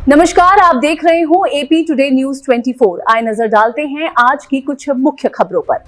नमस्कार, आप देख रहे हो एपी टुडे न्यूज 24। आए नजर डालते हैं आज की कुछ मुख्य खबरों पर।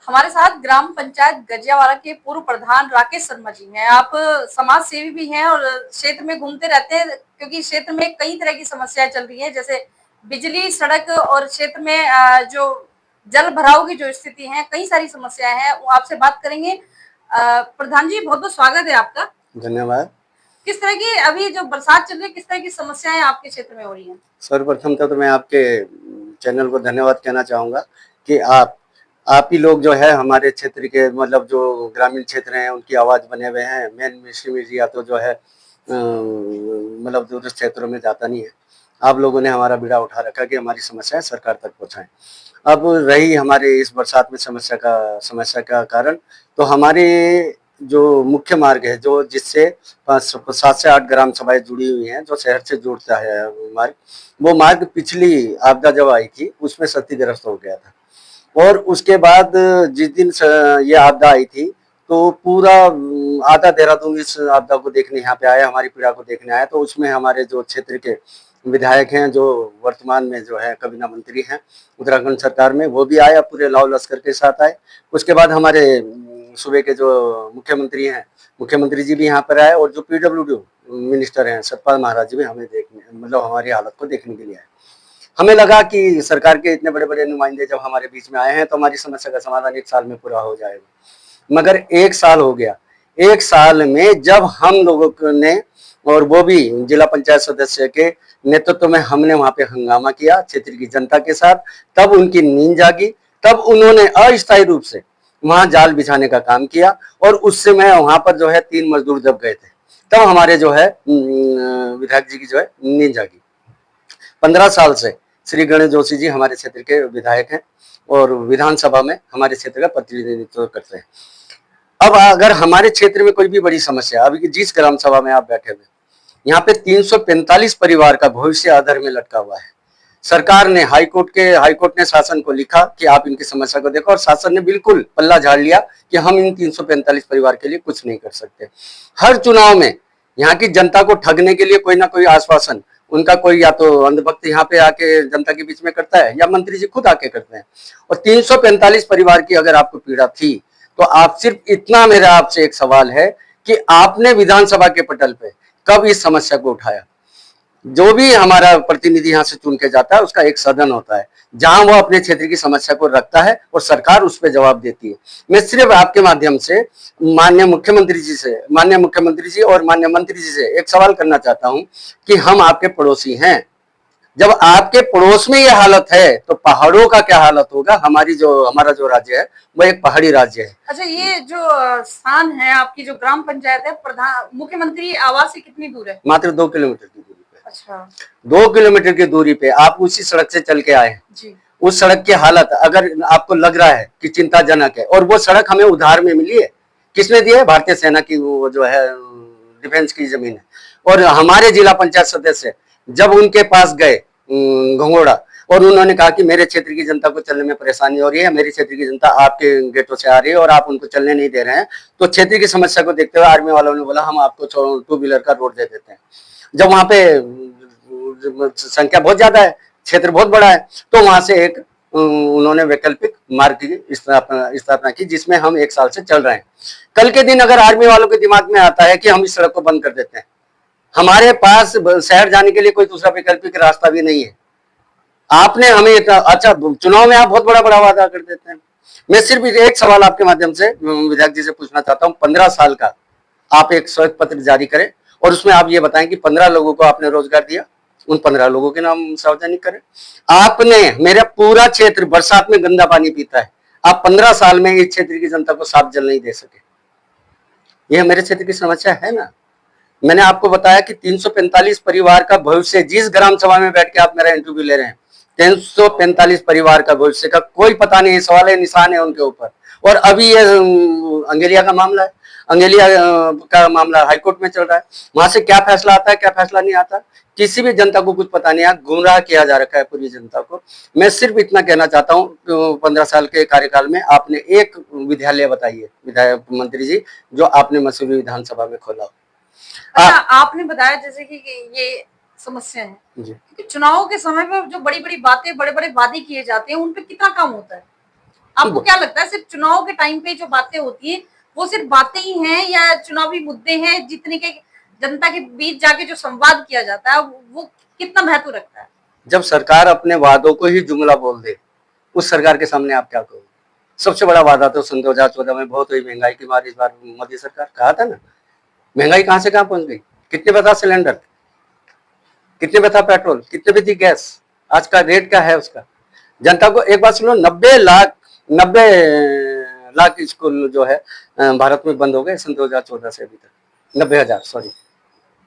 हमारे साथ ग्राम पंचायत गजियावाला के पूर्व प्रधान राकेश शर्मा जी हैं। आप समाज सेवी भी हैं और क्षेत्र में घूमते रहते हैं, क्योंकि क्षेत्र में कई तरह की समस्याएं चल रही हैं, जैसे बिजली, सड़क और क्षेत्र में जो जल भराव की जो स्थिति है, कई सारी समस्याएं हैं। वो आपसे बात करेंगे। प्रधान जी, बहुत बहुत स्वागत है आपका। धन्यवाद। किस तरह की अभी जो बरसात चल रही है, किस तरह की समस्याएं आपके क्षेत्र में हो रही हैं? सर्वप्रथम तो मैं आपके चैनल को धन्यवाद कहना चाहूँगा कि आप ही लोग जो है हमारे क्षेत्र के मतलब जो ग्रामीण क्षेत्र हैं उनकी आवाज़ बने हुए हैं। मेन मीडिया तो जो है मतलब दूर क्षेत्रों में जाता नहीं है। आप लोगों ने हमारा बीड़ा उठा रखा कि हमारी समस्याएं सरकार तक पहुँचाएं। अब रही हमारे इस बरसात में समस्या का कारण, तो हमारे जो मुख्य मार्ग है जो जिससे 7 से 8 ग्राम सभाएं जुड़ी हुई हैं, जो शहर से जोड़ता है मार्ग, वो मार्ग पिछली आपदा जब आई थी उसमें क्षतिग्रस्त हो गया था। और उसके बाद जिस दिन ये आपदा आई थी तो पूरा आधा देहरादून इस आपदा को देखने यहाँ पे आया, हमारी पीड़ा को देखने आया। तो उसमें हमारे जो क्षेत्र के विधायक हैं जो वर्तमान में जो है कबीना मंत्री हैं उत्तराखंड सरकार में, वो भी आए, पूरे लाव लश्कर के साथ आए। उसके बाद हमारे सूबे के जो मुख्यमंत्री जी भी यहाँ पर आए, और जो PWD मिनिस्टर हैं सतपाल महाराज जी भी हमें देखने मतलब हमारी हालत को देखने के लिए आए। हमें लगा कि सरकार के इतने बड़े बड़े नुमाइंदे जब हमारे बीच में आए हैं तो हमारी समस्या का समाधान 1 साल में पूरा हो जाएगा, मगर 1 साल हो गया। 1 साल में जब हम लोगों ने, और वो भी जिला पंचायत सदस्य के नेतृत्व में, हमने वहां पे हंगामा किया क्षेत्र की जनता के साथ, तब उनकी नींद जागी, तब उन्होंने अस्थायी रूप से वहां जाल बिछाने का काम किया। और उस समय वहां पर जो है 3 मजदूर जब गए थे तब हमारे जो है विधायक जी की जो है नींद जागी। 15 साल से श्री गणेश जोशी जी हमारे क्षेत्र के विधायक हैं और विधानसभा में हमारे क्षेत्र का प्रतिनिधित्व करते हैं। अब अगर हमारे क्षेत्र में कोई भी बड़ी समस्या, अभी जिस ग्राम सभा में आप बैठे हुए, यहाँ पे 345 परिवार का भविष्य आधार में लटका हुआ है। सरकार ने हाईकोर्ट ने शासन को लिखा कि आप इनकी समस्या को देखो, और शासन ने बिल्कुल पल्ला झाड़ लिया कि हम इन 345 परिवार के लिए कुछ नहीं कर सकते। हर चुनाव में यहाँ की जनता को ठगने के लिए कोई ना कोई आश्वासन उनका कोई या तो अंधभक्त यहाँ पे आके जनता के बीच में करता है, या मंत्री जी खुद आके करते हैं। और 345 परिवार की अगर आपको पीड़ा थी तो आप सिर्फ इतना, मेरा आपसे एक सवाल है कि आपने विधानसभा के पटल पे कब इस समस्या को उठाया? जो भी हमारा प्रतिनिधि यहाँ से चुन के जाता है उसका एक सदन होता है जहां वो अपने क्षेत्र की समस्या को रखता है और सरकार उस पर जवाब देती है। मैं सिर्फ आपके माध्यम से माननीय मुख्यमंत्री जी और माननीय मंत्री जी से एक सवाल करना चाहता हूं कि हम आपके पड़ोसी हैं। जब आपके पड़ोस में ये हालत है तो पहाड़ों का क्या हालत होगा? हमारा जो राज्य है वो एक पहाड़ी राज्य है। अच्छा, ये जो स्थान है, आपकी जो ग्राम पंचायत है, मुख्यमंत्री आवास से कितनी दूर है? मात्र 2 किलोमीटर की दूरी पे। अच्छा, 2 किलोमीटर की दूरी पे आप उसी सड़क से चल के आए जी। उस सड़क की हालत अगर आपको लग रहा है कि चिंताजनक है, और वो सड़क हमें उधार में मिली है, किसने दी है? भारतीय सेना की, वो जो है डिफेंस की जमीन है। और हमारे जिला पंचायत सदस्य जब उनके पास गए घंगोड़ा, और उन्होंने कहा कि मेरे क्षेत्र की जनता को चलने में परेशानी हो रही है, मेरी क्षेत्र की जनता आपके गेटों से आ रही है और आप उनको चलने नहीं दे रहे हैं, तो क्षेत्र की समस्या को देखते हुए आर्मी वालों ने बोला हम आपको 2 व्हीलर का रोड दे देते हैं। जब वहां पे संख्या बहुत ज्यादा है, क्षेत्र बहुत बड़ा है, तो वहां से एक उन्होंने वैकल्पिक मार्ग की स्थापना की जिसमें हम 1 साल से चल रहे हैं। कल के दिन अगर आर्मी वालों के दिमाग में आता है कि हम इस सड़क को बंद कर देते हैं, हमारे पास शहर जाने के लिए कोई दूसरा वैकल्पिक रास्ता भी नहीं है। आपने हमें अच्छा, चुनाव में आप बहुत बड़ा वादा कर देते हैं। मैं सिर्फ एक सवाल आपके माध्यम से विधायक जी से पूछना चाहता हूँ, 15 साल का आप एक श्वेत पत्र जारी करें और उसमें आप ये बताएं कि 15 लोगों को आपने रोजगार दिया, उन 15 लोगों के नाम सार्वजनिक करें। आपने, मेरा पूरा क्षेत्र बरसात में गंदा पानी पीता है, आप 15 साल में इस क्षेत्र की जनता को साफ जल नहीं दे सके। यह मेरे क्षेत्र की समस्या है ना। मैंने आपको बताया कि 345 परिवार का भविष्य, जिस ग्राम सभा में बैठ के आप मेरा इंटरव्यू ले रहे हैं, 345 परिवार का भविष्य का कोई पता नहीं, सवाल है, निशान है उनके ऊपर। और अभी ये अंगेलिया का मामला है, अंगेलिया का मामला हाईकोर्ट में चल रहा है, वहां से क्या फैसला आता है क्या फैसला नहीं आता, किसी भी जनता को कुछ पता नहीं है, गुमराह किया जा रखा है पूरी जनता को। मैं सिर्फ इतना कहना चाहता हूँ, 15 साल के कार्यकाल में आपने एक विद्यालय बताइए विधायक मंत्री जी जो आपने मसूरी विधानसभा में खोला हो। अच्छा, आपने बताया जैसे कि ये समस्या है जी। कि चुनाव के समय पर जो बड़ी बड़ी बातें, बड़े बड़े वादे किए जाते हैं, उन पे कितना काम होता है? आपको क्या लगता है, सिर्फ चुनाव के टाइम पे जो बातें होती है वो सिर्फ बातें ही हैं, या चुनावी मुद्दे हैं जितने के जनता के बीच जाके जो संवाद किया जाता है वो कितना महत्व रखता है? जब सरकार अपने वादों को ही जुमला बोल दे, उस सरकार के सामने आप क्या कहोगे? सबसे बड़ा वादा तो सन 2014 में बहुत हुई महंगाई की मार, इस बार मोदी सरकार कहा था ना, महंगाई कहां से कहां पहुंच गई। कितने में था सिलेंडर, कितने में था पेट्रोल, कितने में थी गैस, आज का रेट क्या है उसका। जनता को एक बात सुनो, 90 लाख स्कूल जो है भारत में बंद हो गए सन 2014 से अभी तक। 90,000 सॉरी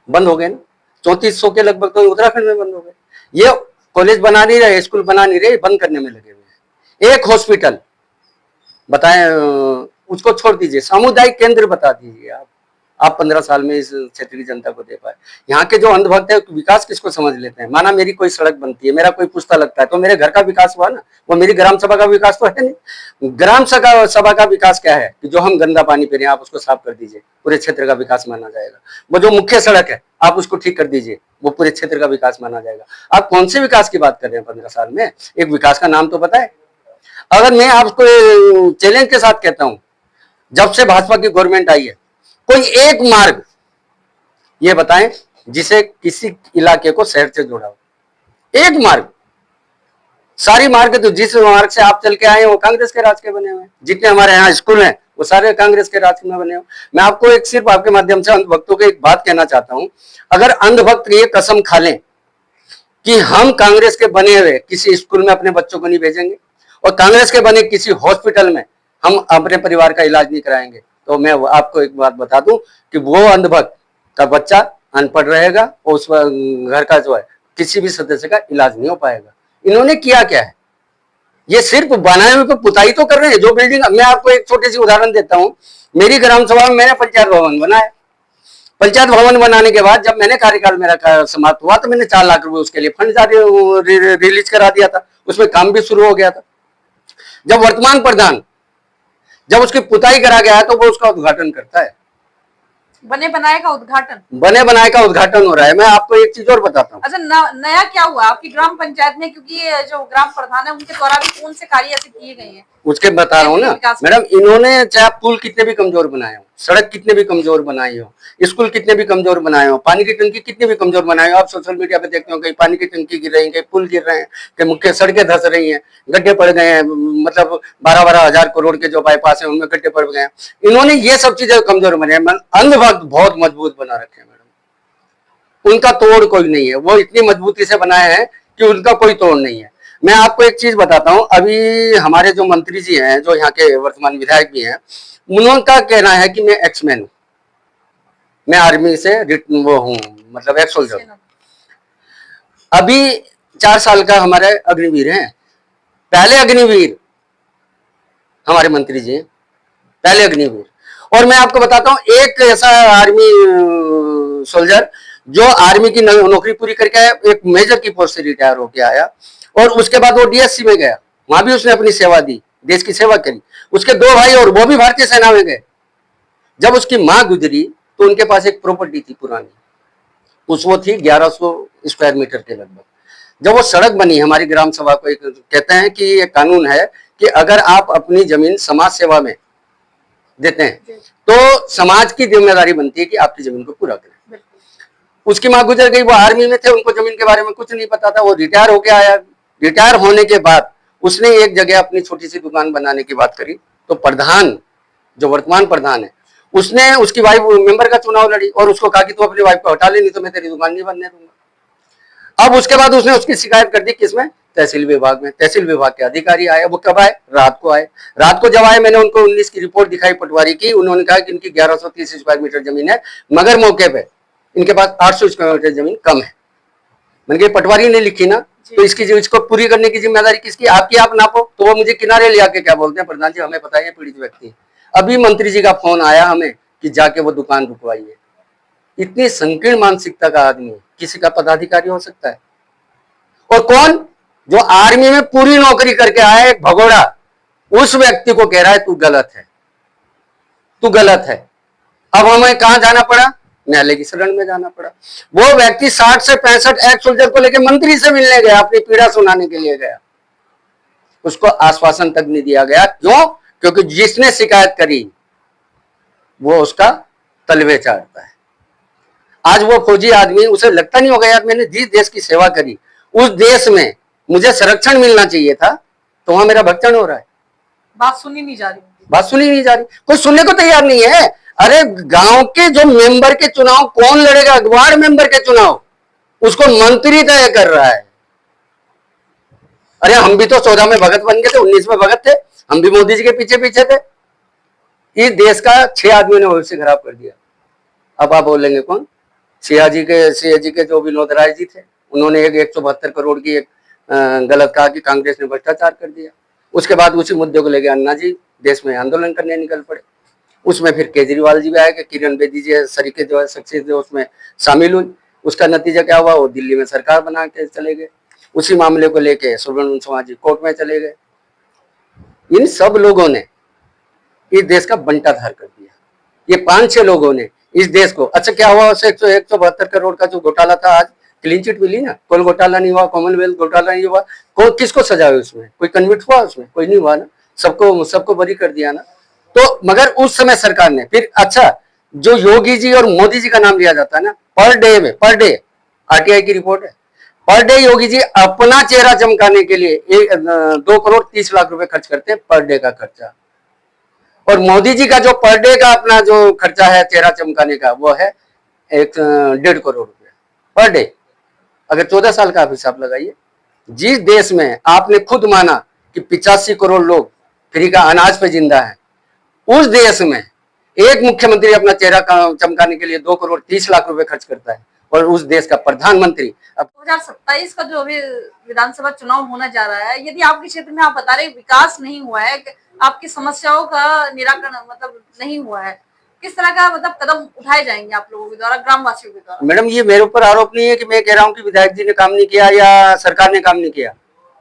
बंद हो गए ना। 3400 के लगभग तो उत्तराखंड में बंद हो गए। ये कॉलेज बना नहीं रहे, स्कूल बना नहीं रहे, बंद करने में लगे हुए हैं। एक हॉस्पिटल बताएं, उसको छोड़ दीजिए, सामुदायिक केंद्र बता दीजिए आप 15 साल में इस क्षेत्र की जनता को दे पाए। यहाँ के जो अंधभक्त है विकास किसको समझ लेते हैं। माना मेरी कोई सड़क बनती है, मेरा कोई पुस्ता लगता है, तो मेरे घर का विकास हुआ ना, वो मेरी ग्राम सभा का विकास तो है नहीं। ग्राम सभा का विकास क्या है कि जो हम गंदा पानी पी रहे हैं आप उसको साफ कर दीजिए, पूरे क्षेत्र का विकास माना जाएगा। वो जो मुख्य सड़क है आप उसको ठीक कर दीजिए, वो पूरे क्षेत्र का विकास माना जाएगा। आप कौन से विकास की बात कर रहे हैं 15 साल में? एक विकास का नाम तो बताए। अगर मैं आपको चैलेंज के साथ कहता हूं, जब से भाजपा की गवर्नमेंट आई है, कोई एक मार्ग ये बताएं जिसे किसी इलाके को शहर से जोड़ा हो। एक मार्ग, सारी मार्ग तो जिस मार्ग से आप चल के आए हैं वो कांग्रेस के राज के बने हुए हैं। जितने हमारे यहाँ स्कूल हैं वो सारे कांग्रेस के राज में बने हुए। मैं आपको एक सिर्फ आपके माध्यम से अंधभक्तों को एक बात कहना चाहता हूं, अगर अंधभक्त ये कसम खा लें कि हम कांग्रेस के बने हुए किसी स्कूल में अपने बच्चों को नहीं भेजेंगे और कांग्रेस के बने किसी हॉस्पिटल में हम अपने परिवार का इलाज नहीं कराएंगे, तो मैं आपको एक बात बता दूं कि वो अंधभक्त का बच्चा अनपढ़ रहेगा और उस घर का जो है किसी भी सदस्य का इलाज नहीं हो पाएगा। इन्होंने किया क्या है? ये सिर्फ बनाए हुए पे पुताई तो कर रहे हैं। जो बिल्डिंग, मैं आपको एक छोटी सी उदाहरण देता हूं, मेरी ग्राम सभा में मैंने पंचायत भवन बनाया। पंचायत भवन बनाने के बाद जब मैंने कार्यकाल मेरा समाप्त हुआ तो मैंने 4 लाख रुपए उसके लिए फंड रिलीज करा दिया था, उसमें काम भी शुरू हो गया था। जब वर्तमान प्रधान जब उसकी पुताई करा गया है तो वो उसका उद्घाटन करता है। बने बनाए का उद्घाटन हो रहा है। मैं आपको एक चीज और बताता हूँ। अच्छा, नया क्या हुआ आपकी ग्राम पंचायत में? क्योंकि ये जो ग्राम प्रधान है उनके द्वारा भी कौन से कार्य ऐसे किए गए हैं उसके बता रहा हूँ ना मैडम। इन्होंने चाहे पुल कितने भी कमजोर बनाए हो, सड़क कितने भी कमजोर बनाई हो, स्कूल कितने भी कमजोर बनाए हो, पानी की टंकी कितनी भी कमजोर बनाए हो, आप सोशल मीडिया पे देखते हो कहीं पानी की टंकी गिर रही है, कहीं पुल गिर रहे हैं, कहीं मुख्य सड़कें धंस रही हैं, गड्ढे पड़ गए हैं, मतलब 12-12 हजार करोड़ के जो बाईपास है उनमें गड्ढे पड़ गए हैं। इन्होंने ये सब चीजें कमजोर बनाए। अंधभक्त बहुत मजबूत बना रखे हैं मैडम, उनका तोड़ कोई नहीं है। वो इतनी मजबूती से बनाए हैं कि उनका कोई तोड़ नहीं है। मैं आपको एक चीज बताता हूं, अभी हमारे जो मंत्री जी हैं, जो यहाँ के वर्तमान विधायक भी हैं, उनका कहना है कि मैं एक्समैन हूं, मैं आर्मी से वो हूं, मतलब एक्स सोल्जर। अभी 4 साल का हमारे अग्निवीर हैं, पहले अग्निवीर हमारे मंत्री जी, पहले अग्निवीर। और मैं आपको बताता हूं, एक ऐसा आर्मी सोल्जर जो आर्मी की नौकरी पूरी करके आया, एक मेजर की पोस्ट से रिटायर होके आया और उसके बाद वो डीएससी में गया, वहां भी उसने अपनी सेवा दी, देश की सेवा करी। उसके 2 भाई और वो भी भारतीय सेना में गए। जब उसकी मां गुजरी तो उनके पास एक प्रॉपर्टी थी पुरानी, वो थी 1100 स्क्वायर मीटर के लगभग। जब वो सड़क बनी, हमारी ग्राम सभा को एक कहते हैं कि ये कानून है कि अगर आप अपनी जमीन समाज सेवा में देते हैं तो समाज की जिम्मेदारी बनती है कि आपकी जमीन को पूरा करें। उसकी मां गुजर गई, वो आर्मी में थे, उनको जमीन के बारे में कुछ नहीं पता था। वो रिटायर होके आया। रिटायर होने के बाद उसने एक जगह अपनी छोटी सी दुकान बनाने की बात करी, तो प्रधान, जो वर्तमान प्रधान है, उसने उसकी वाइफ मेंबर का चुनाव लड़ी और उसको कहा कि तू अपनी वाइफ को हटा ले, नहीं तो मैं तेरी दुकान नहीं बनने दूंगा। अब उसके बाद उसने उसकी शिकायत कर दी, किसमें? तहसील विभाग में। तहसील विभाग के अधिकारी आए। वो कब आए? रात को आए। रात को जब आए, मैंने उनको 19 की रिपोर्ट दिखाई पटवारी की। उन्होंने कहा कि इनकी 1130 स्क्वायर मीटर जमीन है, मगर मौके पे इनके पास 800 स्क्वायर मीटर जमीन कम है। मैंने कहा पटवारी ने लिखी ना, तो इसको पूरी करने की जिम्मेदारी किसकी? आपकी। आप नापो। तो वो मुझे किनारे ले आके क्या बोलते हैं, प्रधान जी हमें पता है पीड़ित व्यक्ति है। अभी मंत्री जी का फोन आया हमें कि जाके वो दुकान रुकवाइए। इतनी संकीर्ण मानसिकता का आदमी किसी का पदाधिकारी हो सकता है? और कौन? जो आर्मी में पूरी नौकरी करके आया एक भगोड़ा, उस व्यक्ति को कह रहा है तू गलत है, तू गलत है। अब हमें कहां जाना पड़ा? न्यायालय की शरण में जाना पड़ा। वो व्यक्ति 60 से 65 एक्स सोल्जर को लेकर मंत्री से मिलने गया, अपनी पीड़ा सुनाने के लिए गया, उसको आश्वासन तक नहीं दिया गया। क्यों? क्योंकि जिसने शिकायत करी वो उसका तलवे चाटता है। आज वो फौजी आदमी, उसे लगता नहीं होगा यार मैंने जिस देश की सेवा करी उस देश में मुझे संरक्षण मिलना चाहिए था, तो वहां मेरा भक्षण हो रहा है। बात सुनी नहीं जा रही, बात सुनी नहीं जा रही, कोई सुनने को तैयार नहीं है। अरे गांव के जो मेंबर के चुनाव कौन लड़ेगा? वार्ड मेंबर के चुनाव उसको मंत्री तय कर रहा है। अरे हम भी तो 14 में भगत बन गए थे, 19 में भगत थे, हम भी मोदी जी के पीछे पीछे थे। इस देश का 6 आदमियों ने भविष्य खराब कर दिया। अब आप बोलेंगे कौन? सिया जी के जो विनोद राय जी थे, उन्होंने एक 172 करोड़ की एक गलत कहा कि कांग्रेस ने भ्रष्टाचार कर दिया। उसके बाद उसी मुद्दे को लेकर अन्ना जी देश में आंदोलन करने निकल पड़े। उसमें फिर केजरीवाल जी भी आए कि किरण बेदी जी सरीके जो है शख्सियत जो उसमें शामिल हुई। उसका नतीजा क्या हुआ? वो दिल्ली में सरकार बना के चले गए। उसी मामले को लेके सुब्रमण्यम जी कोर्ट में चले गए। इन सब लोगों ने इस देश का बंटाधार कर दिया। ये 5-6 लोगों ने इस देश को, अच्छा क्या हुआ? 172 करोड़ का जो घोटाला था, आज क्लीन चिट मिली ना। कोई घोटाला नहीं हुआ, कॉमनवेल्थ घोटाला नहीं हुआ। किसको सजा हुई उसमें? कोई कन्विक्ट हुआ उसमें? कोई नहीं हुआ ना। सबको बरी कर दिया ना। तो मगर उस समय सरकार ने फिर, अच्छा जो योगी जी और मोदी जी का नाम लिया जाता है ना, पर डे आरटीआई की रिपोर्ट है, पर डे योगी जी अपना चेहरा चमकाने के लिए 2 करोड़ 30 लाख रुपए खर्च करते हैं पर डे का खर्चा। और मोदी जी का जो पर डे का अपना जो खर्चा है चेहरा चमकाने का, वो है 1.5 करोड़ रुपए पर डे। अगर 14 साल का आप हिसाब लगाइए, जिस देश में आपने खुद माना कि 85 करोड़ लोग फ्री का अनाज पे जिंदा है, उस देश में एक मुख्यमंत्री अपना चेहरा चमकाने के लिए 2 करोड़ 30 लाख रुपए खर्च करता है, और उस देश का प्रधानमंत्री 2027 का जो अभी विधानसभा चुनाव होने जा रहा है, यदि आपके क्षेत्र में आप बता रहे विकास नहीं हुआ है, आपकी समस्याओं का निराकरण मतलब नहीं हुआ है, किस तरह का मतलब कदम उठाए जाएंगे आप लोगों के द्वारा, ग्रामवासियों के द्वारा? मैडम ये मेरे ऊपर आरोप नहीं है कि मैं कह रहा हूँ कि विधायक जी ने काम नहीं किया या सरकार ने काम नहीं किया।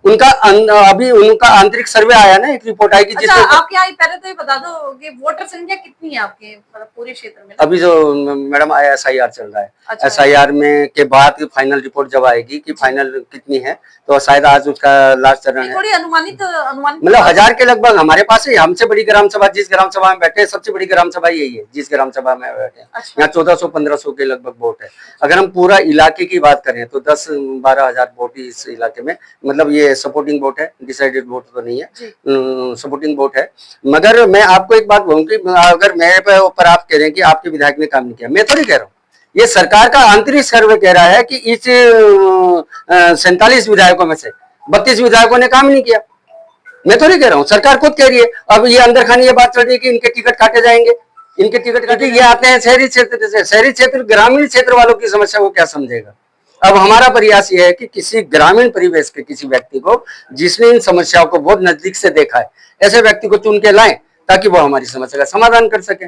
अभी उनका आंतरिक सर्वे आया ना, एक रिपोर्ट आएगी। अच्छा, आपके यहाँ पहले तो ये बता दो कि वोटर संख्या कितनी है आपके मतलब पूरे क्षेत्र में? अभी जो मैडम SIR चल रहा है। अच्छा। SIR में के बाद फाइनल रिपोर्ट जब आएगी कि फाइनल कितनी है, तो शायद आज उसका लास्ट चरण है। थोड़ी अनुमानित मतलब 1000 के लगभग हमारे पास है। हमसे बड़ी ग्राम सभा, जिस ग्राम सभा में बैठे, सबसे बड़ी ग्राम सभा यही है जिस ग्राम सभा में बैठे। अच्छा। यहाँ 1400-1500 के लगभग वोट है। अगर हम पूरा इलाके की बात करें तो 10-12 हजार वोट इस इलाके में, मतलब ये सपोर्टिंग वोट है, डिसाइडेड वोट तो नहीं है, सपोर्टिंग वोट है। मगर मैं आपको एक बात कहूँ कि अगर मेरे ऊपर आप कह रहे हैं कि आपके विधायक ने काम नहीं किया, मैं तो नहीं कह रहा हूँ। ये सरकार का आंतरिक सर्वे कह रहा है कि इस 47 विधायकों में से 32 विधायकों ने काम नहीं किया। मैं तो नहीं कह रहा हूँ, सरकार खुद कह रही है। अब ये अंदर खानी ये बात चल रही है कि इनके टिकट काटे जाएंगे, इनके टिकट काटे। ये आते हैं शहरी क्षेत्र से, शहरी क्षेत्र ग्रामीण क्षेत्र वालों की समस्या को क्या समझेगा। अब हमारा प्रयास यह है कि किसी ग्रामीण परिवेश के किसी व्यक्ति को जिसने इन समस्याओं को बहुत नजदीक से देखा है, ऐसे व्यक्ति को चुन के लाएं ताकि वो हमारी समस्या का समाधान कर सके।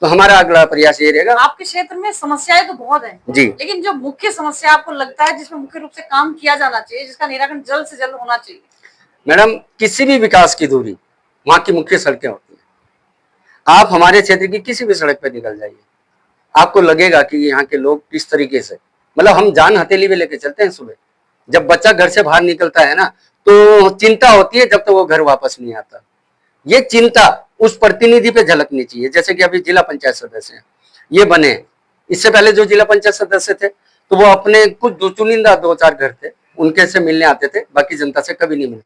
तो हमारा अगला प्रयास ये रहेगा। आपके क्षेत्र में समस्याएं तो बहुत हैं जी, लेकिन जो मुख्य समस्या आपको लगता है जिसमें मुख्य रूप से काम किया जाना चाहिए, जिसका निराकरण जल्द से जल्द होना चाहिए? मैडम किसी भी विकास की धुरी वहां की मुख्य सड़कें होती हैं। आप हमारे क्षेत्र की किसी भी सड़क पर निकल जाइए, आपको लगेगा कि यहाँ के लोग किस तरीके से, मतलब हम जान हथेली में लेके चलते हैं। सुबह जब बच्चा घर से बाहर निकलता है ना, तो चिंता होती है जब तक वो घर वापस नहीं आता। ये चिंता उस प्रतिनिधि पे झलकनी चाहिए। जैसे कि अभी जिला पंचायत सदस्य ये बने, इससे पहले जो जिला पंचायत सदस्य थे तो वो अपने कुछ चुनिंदा 2-4 घर थे, उनके से मिलने आते थे, बाकी जनता से कभी नहीं मिलते।